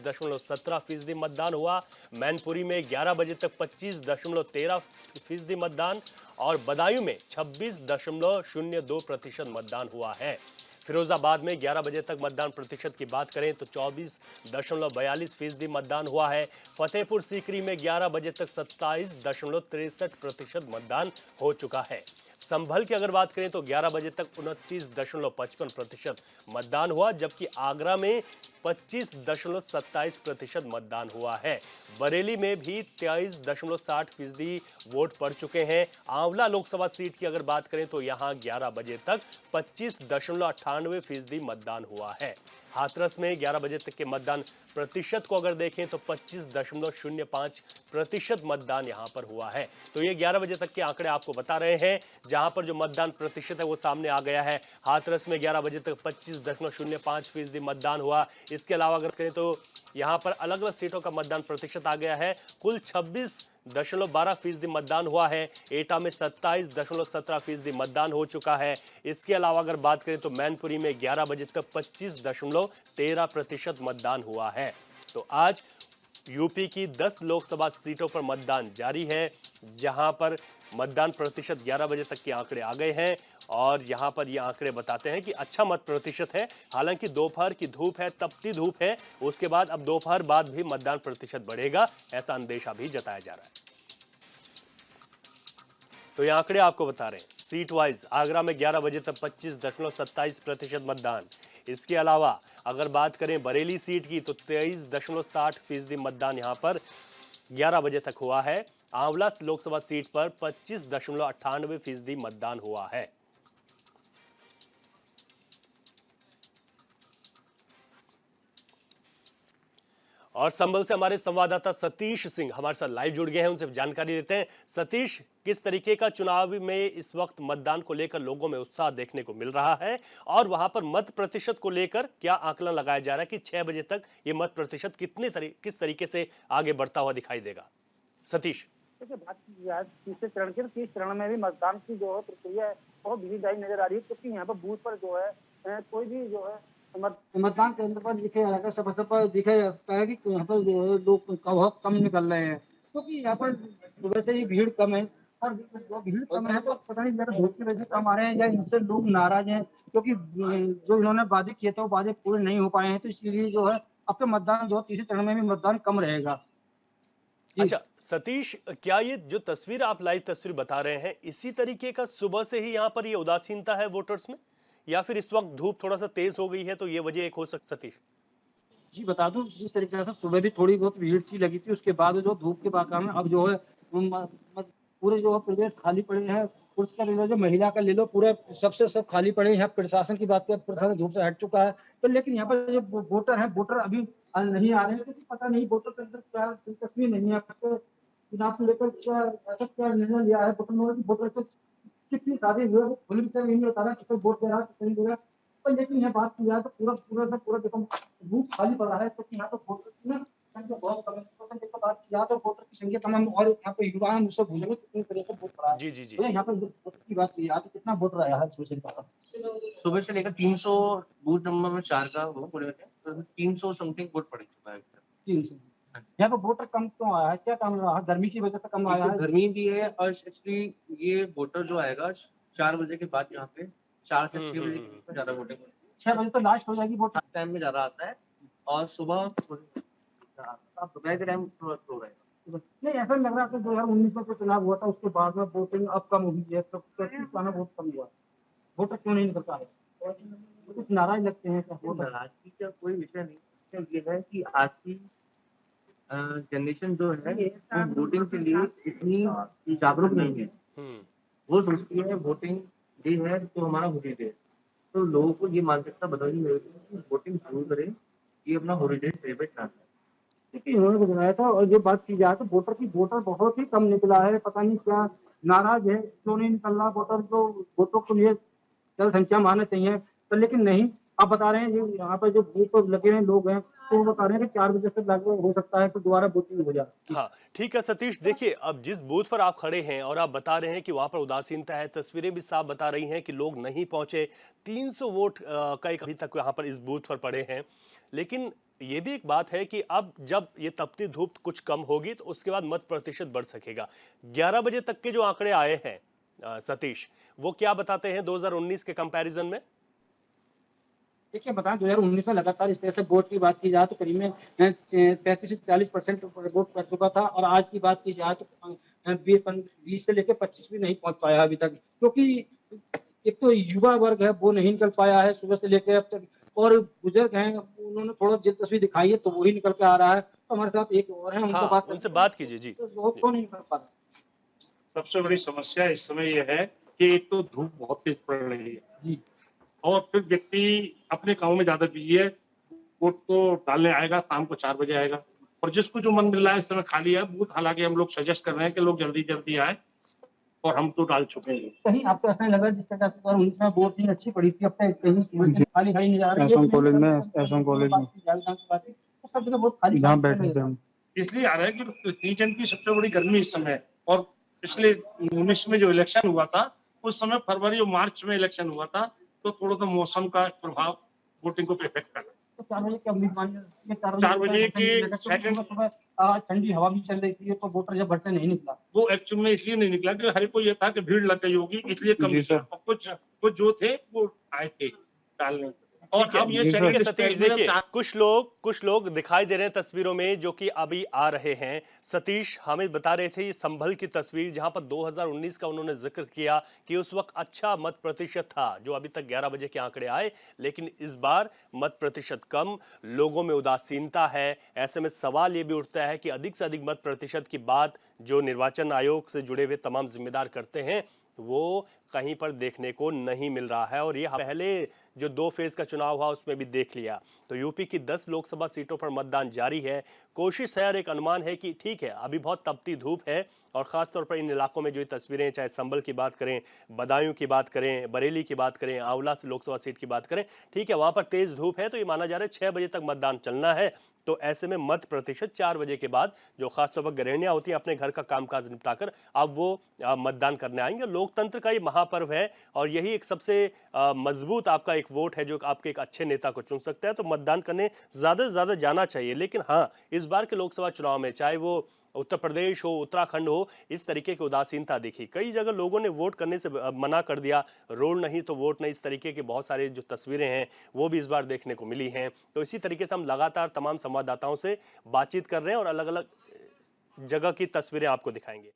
25.17% मतदान हुआ। मैनपुरी में 11 बजे तक 25.13% मतदान और बदायूं में 26.02% मतदान हुआ है। फिरोजाबाद में 11 बजे तक मतदान प्रतिशत की बात करें तो 24.42% मतदान हुआ है। फतेहपुर सीकरी में 11 बजे तक 27.63% मतदान हो चुका है। संभल की अगर बात करें तो 11 बजे तक 29.55% मतदान हुआ, जबकि आगरा में 25.27% मतदान हुआ है। बरेली में भी 23.60% वोट पड़ चुके हैं। आंवला लोकसभा सीट की अगर बात करें तो यहां 11 बजे तक 25.98% मतदान हुआ है। हाथरस में 11 बजे तक के मतदान प्रतिशत को अगर देखें तो 25.05% मतदान यहां पर हुआ है। तो ये 11 बजे तक के आंकड़े आपको बता रहे हैं, जहां पर जो मतदान प्रतिशत है वो सामने आ गया है। हाथरस में 11 बजे तक 25.05% मतदान हुआ। इसके अलावा अगर करें तो यहां पर अलग अलग सीटों का मतदान प्रतिशत आ गया है। कुल 26.12% मतदान हुआ है। एटा में 27.17% मतदान हो चुका है। इसके अलावा अगर बात करें तो मैनपुरी में 11 बजे तक 25.13% मतदान हुआ है। तो आज यूपी की 10 लोकसभा सीटों पर मतदान जारी है, जहां पर मतदान प्रतिशत 11 बजे तक के आंकड़े आ गए हैं और यहां पर ये आंकड़े बताते हैं कि अच्छा मत प्रतिशत है। हालांकि दोपहर की धूप है, तपती धूप है, उसके बाद अब दोपहर बाद भी मतदान प्रतिशत बढ़ेगा, ऐसा अंदेशा भी जताया जा रहा है। तो ये आंकड़े आपको बता रहे हैं सीट वाइज। आगरा में 11 बजे तक 25.27% मतदान। इसके अलावा अगर बात करें बरेली सीट की तो 23.60% मतदान यहां पर 11 बजे तक हुआ है। आंवला लोकसभा सीट पर 25.98% मतदान हुआ है। और संभल से हमारे संवाददाता सतीश सिंह हमारे साथ लाइव जुड़ गए हैं, उनसे जानकारी लेते हैं। सतीश, किस तरीके का चुनाव में इस वक्त मतदान को लेकर लोगों में उत्साह देखने को मिल रहा है और वहां पर मत प्रतिशत को लेकर क्या आकलन लगाया जा रहा है कि 6 बजे तक ये मत प्रतिशत किस तरीके से आगे बढ़ता हुआ दिखाई देगा? सतीश। देखिए, बात की जाए तीसरे चरण की, तो तीस चरण में भी मतदान की जो है प्रक्रिया है बहुत भीड़दायी नजर आ रही है, क्योंकि यहाँ पर बूथ पर जो है कोई भी जो है मतदान केंद्र पर लिखे जाएगा, सब पर दिखा जाता है कि यहाँ पर जो है लोग बहुत कम निकल रहे हैं, क्योंकि यहाँ पर वैसे ही भीड़ कम है। और जो भीड़ कम है तो पता नहीं जरा धूप की वजह से कम आ रहे हैं या इनसे लोग नाराज हैं, क्योंकि जो इन्होंने वादे किए थे वो वादे पूरे नहीं हो पाए हैं, तो इसलिए जो है अब तो मतदान जो तीसरे चरण में भी मतदान कम रहेगा। अच्छा सतीश, क्या ये जो तस्वीर आप लाइव तस्वीर बता रहे हैं इसी तरीके का सुबह से ही यहाँ पर ये उदासीनता है वोटर्स में, या फिर इस वक्त धूप थोड़ा सा तेज हो गई है तो ये वजह एक हो सकती? सतीश जी, बता दूं, जिस तरीके से सुबह भी थोड़ी बहुत भीड़ सी लगी थी, उसके बाद जो धूप के वातावरण में अब जो है पूरे जो है प्रदेश खाली पड़े हैं। पुरुष का ले लो, जो महिला का ले लो, पूरे सबसे सब खाली पड़े हैं। यहाँ प्रशासन की बात करें, प्रशासन धूप से हट चुका है, तो लेकिन यहाँ पर जो वोटर है, वोटर अभी नहीं आ रहे हैं, क्योंकि पता नहीं वोटर के अंदर क्या दिलचस्पी नहीं है। चुनाव को लेकर क्या ऐसा क्या निर्णय लिया है वोटर ने, वोटर को कितनी शादी हुई है वो खुल कर नहीं बता रहा, किसी वोट दे रहा है किसी नहीं दे रहा। पर लेकिन यहाँ बात की जाए तो पूरा देखो बूथ खाली पड़ा है, क्योंकि यहाँ तो वोटर की ना संख्या बहुत कम है। तो देखो बात की जाए तो वोटर की संख्या तमाम, और यहाँ पे युवा हम उससे भूलेंगे कितनी तरह से वोट पड़ा है। जी जी जी। तो यहाँ पर वोटर की बात की जाए तो कितना वोट रहा है सुबह से लेकर 300 बूथ नंबर में 4 का वो पूरे होते हैं, तो 300 समथिंग वोट पड़ चुका है। 300 यहाँ पर वोटर कम क्यों आया है, क्या काम रहा है? गर्मी की वजह से कम आया है? गर्मी भी है और एक्चुअली ये वोटर जो आएगा 4 बजे के बाद, यहाँ पे 4 से 6 बजे के बीच में ज्यादा वोटिंग 6 बजे तो लास्ट हो जाएगी वोट। टाइम में ज्यादा आता है और सुबह दोपहर के टाइम थोड़ा स्लो रहेगा। नहीं, ऐसा लग रहा है कि 2019 में जो चुनाव हुआ था उसके बाद में वोटिंग अब कम हुई है, तो वोट कम हुआ, वोटर क्यों नहीं निकल पा रहे? कुछ नाराज लगते हैं क्या? वो नाराजगी का कोई विषय नहीं, ये है कि आज की जनरेशन जो है वो वोटिंग के लिए इतनी जागरूक नहीं है। वो सोचती है वोटिंग डे है तो हमारा हॉलीडे, तो लोगों को ये मानसिकता बदलनी होगी कि वोटिंग जरूर करें, ये अपना हॉलीडे सेलिब्रेट ना करें। क्योंकि उन्होंने बताया था, और ये बात की जाए तो वोटर बहुत ही कम निकला है, पता नहीं क्या नाराज है, क्यों नहीं निकल रहा वोटर, तो वोटों के लिए जनसंख्या मानना चाहिए, तो लेकिन नहीं। आप बता रहे हैं ये यहाँ पर जो बूथ पर लगे हैं लोग हैं, तो वो बता रहे हैं कि 4 बजे से लागू हो सकता है तो दोबारा वोटिंग हो जाए। हाँ ठीक है सतीश, देखिए अब जिस बूथ पर आप खड़े हैं और आप बता रहे हैं कि वहां पर उदासीनता है, तस्वीरें भी साफ बता रही हैं कि लोग नहीं पहुंचे। 300 वोट का एक अभी तक यहाँ पर इस बूथ पर पड़े हैं, लेकिन ये भी एक बात है कि अब जब ये तपती धूप कुछ कम होगी तो उसके बाद मत प्रतिशत बढ़ सकेगा। 11 बजे तक के जो आंकड़े आए हैं सतीश, वो क्या बताते हैं 2019 के कंपैरिजन में? देखिए बताएं 2019 में लगातार इस तरह से वोट की बात की जाए तो करीब में 35 से 40% वोट कर चुका था, और आज की बात की जाए तो 20 से लेकर 25 भी नहीं पहुंच पाया अभी तक, क्योंकि एक तो युवा वर्ग है वो नहीं निकल पाया है सुबह से लेकर अब तक, और बुजुर्ग हैं उन्होंने थोड़ा दिलचस्पी दिखाई है तो वही निकल के आ रहा है। तो हमारे साथ एक और है, उनसे हाँ, उनसे बात कीजिए जी। तो वो क्यों नहीं निकल पा रहा? सबसे बड़ी समस्या इस समय ये है कि एक तो धूप बहुत तेज पड़ रही है जी और फिर व्यक्ति अपने काम में ज्यादा बिजी है। वोट तो डालने आएगा शाम को 4 बजे आएगा, और जिसको जो मन मिल रहा है इस समय खाली है बूथ। हालांकि हम लोग सजेस्ट कर रहे हैं कि लोग जल्दी जल्दी आए, और हम तो डाल चुके हैं। कहीं आपको ऐसा नहीं लगा जिस तरह से 2019 में वोट नहीं अच्छी पड़ी थी, अब तक कहीं खाली खाली नहीं जा रही है? एसएम कॉलेज में तो सब जगह बहुत खाली जहाँ बैठे थे हम। इसलिए आ रहा है कि रीजन की सबसे बड़ी गर्मी इस समय है, और पिछले 19 में जो इलेक्शन हुआ था उस समय फरवरी और मार्च में इलेक्शन हुआ था, तो थोड़ा सा मौसम का प्रभाव वोटिंग को इफेक्ट कर रहा है। तो 4 बजे क्या उम्मीदवार है? 4 बजे की सेकंड सुबह ठंडी हवा भी चल रही थी तो वोटर जब घर से नहीं निकला। वो एक्चुअल में इसलिए नहीं निकला कि हर कोई ये था कि भीड़ लग गई होगी, इसलिए कम जी निकला। सर। और कुछ जो थे वो आए थे डालने। और ठीक है, अब ये ठीक है second सतीश, stage में देखिए चार- कुछ लोग दिखाई दे रहे हैं तस्वीरों में जो कि अभी आ रहे हैं। सतीश हमें बता रहे थे ये संभल की तस्वीर, जहां पर 2019 का उन्होंने जिक्र किया कि उस वक्त अच्छा मत प्रतिशत था, जो अभी तक 11 बजे के आंकड़े आए, लेकिन इस बार मत प्रतिशत कम, लोगों में उदासीनता है। ऐसे में सवाल ये भी उठता है कि अधिक से अधिक मत प्रतिशत की बात जो निर्वाचन आयोग से जुड़े हुए तमाम जिम्मेदार करते हैं वो कहीं पर देखने को नहीं मिल रहा है। और ये पहले जो 2 फेज का चुनाव हुआ उसमें भी देख लिया, तो यूपी की 10 लोकसभा सीटों पर मतदान जारी है। कोशिश है और एक अनुमान है कि ठीक है अभी बहुत तपती धूप है, और खासतौर पर इन इलाकों में जो ये तस्वीरें, चाहे संभल की बात करें, बदायूं की बात करें, बरेली की बात करें, आंवला लोकसभा सीट की बात करें, ठीक है वहां पर तेज धूप है, तो ये माना जा रहा है 6 बजे तक मतदान चलना है। तो ऐसे में मत प्रतिशत 4 बजे के बाद जो खासतौर पर गृहिणियां होती हैं अपने घर का कामकाज निपटाकर अब वो मतदान करने आएंगे। लोकतंत्र का ये महापर्व है, और यही एक सबसे मजबूत आपका एक वोट है जो आपके एक अच्छे नेता को चुन सकता है। तो मतदान करने ज्यादा से ज्यादा जाना चाहिए। लेकिन हाँ, इस बार के लोकसभा चुनाव में चाहे वो उत्तर प्रदेश हो, उत्तराखंड हो, इस तरीके की उदासीनता दिखी। कई जगह लोगों ने वोट करने से मना कर दिया, रोल नहीं तो वोट नहीं, इस तरीके के बहुत सारे जो तस्वीरें हैं वो भी इस बार देखने को मिली हैं। तो इसी तरीके से हम लगातार तमाम संवाददाताओं से बातचीत कर रहे हैं और अलग अलग जगह की तस्वीरें आपको दिखाएंगे।